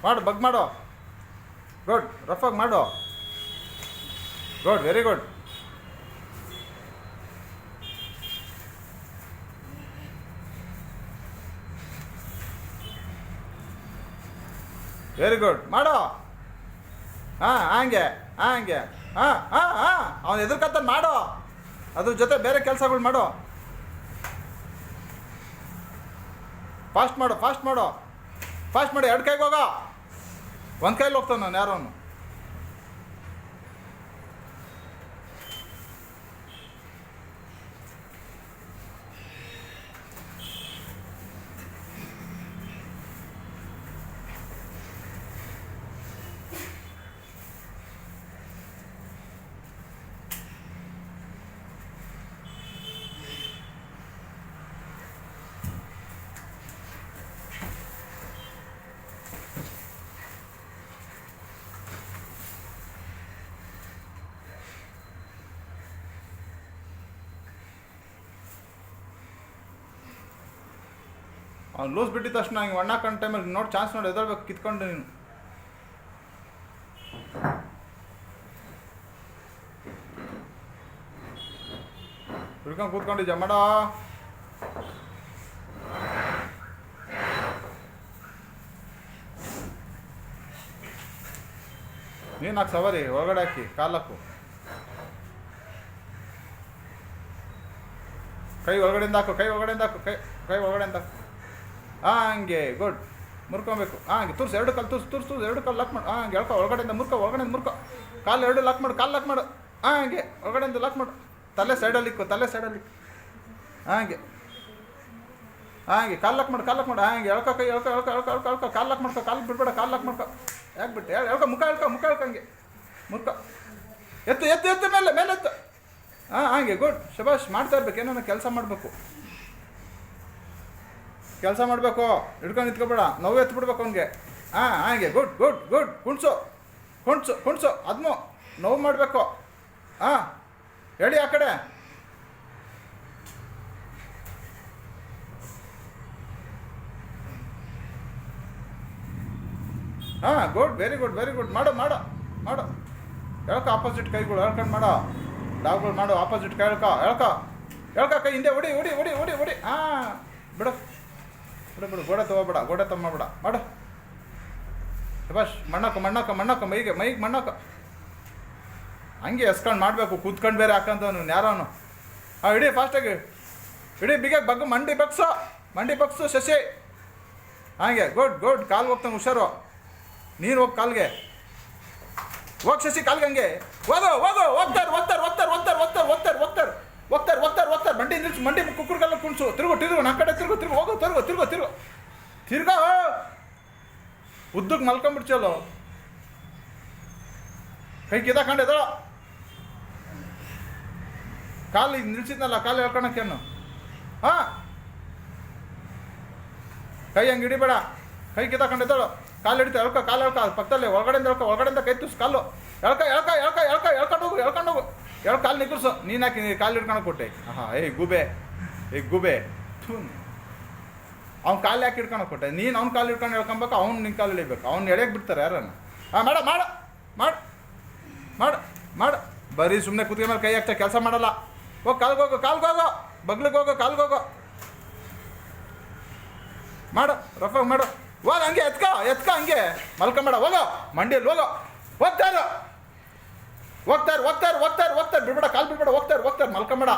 ಮಾಡು, ಬಗ್ ಮಾಡು. ಗುಡ್, ರಫಾಗಿ ಮಾಡು. Good, very good. Very good, ಮಾಡು. ಹಾಂ, ಹಂಗೆ ಹಂಗೆ. ಹಾಂ ಹಾಂ ಹಾಂ, ಅವ್ನು ಎದುರ್ಕತ್ತಾನೆ, ಮಾಡು. ಅದ್ರ ಜೊತೆ ಬೇರೆ ಕೆಲಸಗಳು ಮಾಡು. ಫಾಸ್ಟ್ ಮಾಡು, ಫಾಸ್ಟ್ ಮಾಡು, ಫಾಸ್ಟ್ ಮಾಡು. ಎರಡು ಕೈಗೆ ಹೋಗೋ. ಒಂದು ಕೈಲಿ ಹೋಗ್ತಾನೆ ನಾನು ಯಾರೋನು. ಅವ್ನು ಲೂಸ್ ಬಿಟ್ಟಿದ ತಕ್ಷಣ ಹಿಂಗೆ ಒಣ ಹಾಕೊಂಡು ಟೈಮಲ್ಲಿ ನೋಡಿ ಚಾನ್ಸ್ ನೋಡಿ ಎದಳ್ಬೇಕು, ಕಿತ್ಕೊಂಡು ನೀನು. ಹಿಡ್ಕೊಂಡು ಕೂತ್ಕೊಂಡಿದ್ಯಾ ಮಾಡೋ. ನೀನು ಹಾಕಿ ಸವಾರಿ ಒಳಗಡೆ ಹಾಕಿ ಕಾಲಾಕು. ಕೈ ಒಳಗಡೆಯಿಂದ ಹಾಕು, ಕೈ ಒಳಗಡೆಯಿಂದ ಹಾಕು, ಕೈ ಒಳಗಡೆಯಿಂದ ಹಾಕು. ಹಾಂ, ಹಂಗೆ. ಗುಡ್. ಮುರ್ಕೊಬೇಕು. ಹಾಂ, ಹಂಗೆ ತುರ್ಸು, ಎರಡು ಕಾಲು ತುರ್ಸು, ಎರಡು ಕಾಲು ಲಾಕ್ ಮಾಡು. ಹಾಂ, ಹಂಗೆ ಎಳ್ಕೊ, ಒಳಗಡೆಯಿಂದ ಒಳಗಡೆಯಿಂದ ಮುರ್ಕೊ. ಕಾಲು ಎರಡು ಲಾಕ್ ಮಾಡು, ಕಾಲು ಲಾಕ್ ಮಾಡು. ಹಾಂ, ಹಂಗೆ ಒಳಗಡೆಯಿಂದ ಲಾಕ್ ಮಾಡು. ತಲೆ ಸೈಡಲ್ಲಿ ಇಕ್ಕು, ತಲೆ ಸೈಡಲ್ಲಿ. ಹಾಗೆ ಹಾಗೆ ಕಾಲು ಲಾಕ್ ಮಾಡು, ಕಾಲು ಲಾಕ್ ಮಾಡು. ಹಾಗೆ ಎಳ್ಕೊ, ಕೈ ಎಳ್ಕೊ, ಕಾಲು ಲಾಕ್ ಮಾಡ್ಕೊ, ಕಾಲು ಬಿಡ್ಬೇಡ, ಕಾಲು ಲಾಕ್ ಮಾಡ್ಕೊ. ಯಾಕೆ ಬಿಟ್ಟು ಎಳ್ಕೊ, ಮುಖ ಎಳ್ಕೊ ಹಂಗೆ ಮುರ್ಕೊ. ಎತ್ತು ಮೇಲೆ ಎತ್ತು. ಹಾಂ, ಹಾಗೆ. ಗುಡ್, ಶಬಾಷ್. ಮಾಡ್ತಾ ಇರ್ಬೇಕು, ಏನೋ ಕೆಲಸ ಮಾಡಬೇಕು, ಕೆಲಸ ಮಾಡಬೇಕು. ಹಿಡ್ಕೊಂಡು ನಿಂತ್ಕೊಬೇಡ, ನೋವು ಎತ್ಬಿಡ್ಬೇಕು ಅವನಿಗೆ. ಹಾಂ, ಹಾಗೆ. Good good good. ಕುಣ್ಸು ಅದನ್ನು ನೋವು ಮಾಡಬೇಕು. ಹಾಂ, ಹೇಳಿ ಆ ಕಡೆ. ಹಾಂ, ಗುಡ್, ವೆರಿ ಗುಡ್. ಮಾಡು. ಎಳ್ಕೊ, ಆಪೋಸಿಟ್ ಕೈಗಳು ಎಳ್ಕೊಂಡು ಮಾಡೋ. ಡಾಗ್ಗಳು ಮಾಡು, ಆಪೋಸಿಟ್ ಕೈ ಎಳ್ಕೊ ಕೈ ಹಿಂದೆ ಹೊಡಿ. ಹಾಂ, ಬಿಡು. ಗೋಡೆ ತೊಗೊಬೇಡ. ಮಾಡು. ಬಸ್ ಮಣ್ಣಾಕ ಮೈಗೆ ಮಣ್ಣಾಕ. ಹಂಗೆ ಎಸ್ಕೊಂಡು ಮಾಡಬೇಕು, ಕೂತ್ಕೊಂಡು ಬೇರೆ ಹಾಕಂತವನು ಯಾರೋನು. ಹಾಂ, ಇಡೀ ಫಾಸ್ಟಾಗಿ ಇಡೀ ಬಿಗಿಯಾಗಿ ಬಗ್ಗು. ಮಂಡಿ ಬಗ್ಸು ಶಶಿ. ಹಾಗೆ. ಗುಡ್. ಕಾಲು ಹೋಗ್ತಾನೆ, ಹುಷಾರು. ನೀನು ಹೋಗಿ ಕಾಲ್ಗೆ ಹೋಗಿ ಶಶಿ, ಕಾಲ್ಗೆ ಹಂಗೆ ಹೋಗೋ. ಹೋಗ್ತಾರೆ. ಮಂಡಿ ನಿಲ್ಸು, ಮಂಡಿ ಕುಕ್ಕರ್ಗೆಲ್ಲ ಕುಣ್ಸು. ತಿರುಗು ನನ್ನ ಕಡೆ ತಿರುಗು. ಹೋಗೋ, ತಿರ್ಗೋ. ಉದ್ದಕ್ಕೆ ಮಲ್ಕೊಂಬಿಡ್ಚಲ್ಲೋ. ಕೈ ಕಿದಾಕೊಂಡು ಎದೋ. ಕಾಲು ಈಗ ನಿಲ್ಸಿದ್ನಲ್ಲ, ಕಾಲು ಹೇಳ್ಕೊಳಕ್ಕೇನು. ಹಾಂ, ಕೈ ಹಂಗೆ ಹಿಡಿಬೇಡ. ಕೈ ಕಿದಾಕೊಂಡು ಎದೋಳು. ಕಾಲು ಹಿಡಿತು, ಕಾಲು ಎಳ್ಕೊ. ಪಕ್ಕದಲ್ಲಿ ಒಳಗಡೆಯಿಂದ ಕೈ ತುಸು. ಕಾಲು ಎಳ್ಕೊಂಡು ಹೋಗು. ಕಾಲು ನಿಕ್ಕರ್ಸು. ನೀನು ಹಾಕಿ ಕಾಲು ಹಿಡ್ಕೊಂಡು ಕೊಟ್ಟೆ. ಹಾಂ, ಗೂಬೆ. ಅವ್ನು ಕಾಲು ಯಾಕೆ ಹಿಡ್ಕೊಂಡು ಕೊಟ್ಟೆ. ನೀನು ಅವ್ನು ಕಾಲು ಹಿಡ್ಕೊಂಡು ಹೇಳ್ಕೊಬೇಕು, ಅವ್ನು ನಿನ್ನ ಕಾಲು ಹಿಡಿಬೇಕು. ಅವ್ನು ಎಳೆಯಕ್ಕೆ ಬಿಡ್ತಾರೆ ಯಾರನ್ನು. ಹಾಂ, ಮಾಡು. ಬರೀ ಸುಮ್ಮನೆ ಕುತ್ತಿಗೆ ಮೇಲೆ ಕೈ ಹಾಕ್ತಾ ಕೆಲಸ ಮಾಡಲ್ಲ. ಹೋಗಿ ಕಾಲ್ಗೋಗೋ. ಬಗ್ಲಿಗೆ ಹೋಗೋ. ಮಾಡು, ರಫಾಗಿ ಮಾಡು. ಹೋಗ, ಹಂಗೆ ಎತ್ಕ ಹಂಗೆ ಮಲ್ಕೊಂಬೇಡ. ಹೋಗೋ, ಮಂಡಿಯಲ್ಲಿ ಹೋಗೋ. ಹೋಗ್ತಾರೆ. ಬಿಡ್ಬೇಡ, ಕಾಲು ಬಿಡ್ಬೇಡ. ಹೋಗ್ತಾರೆ. ಮಲ್ಕೊಂಬೇಡ.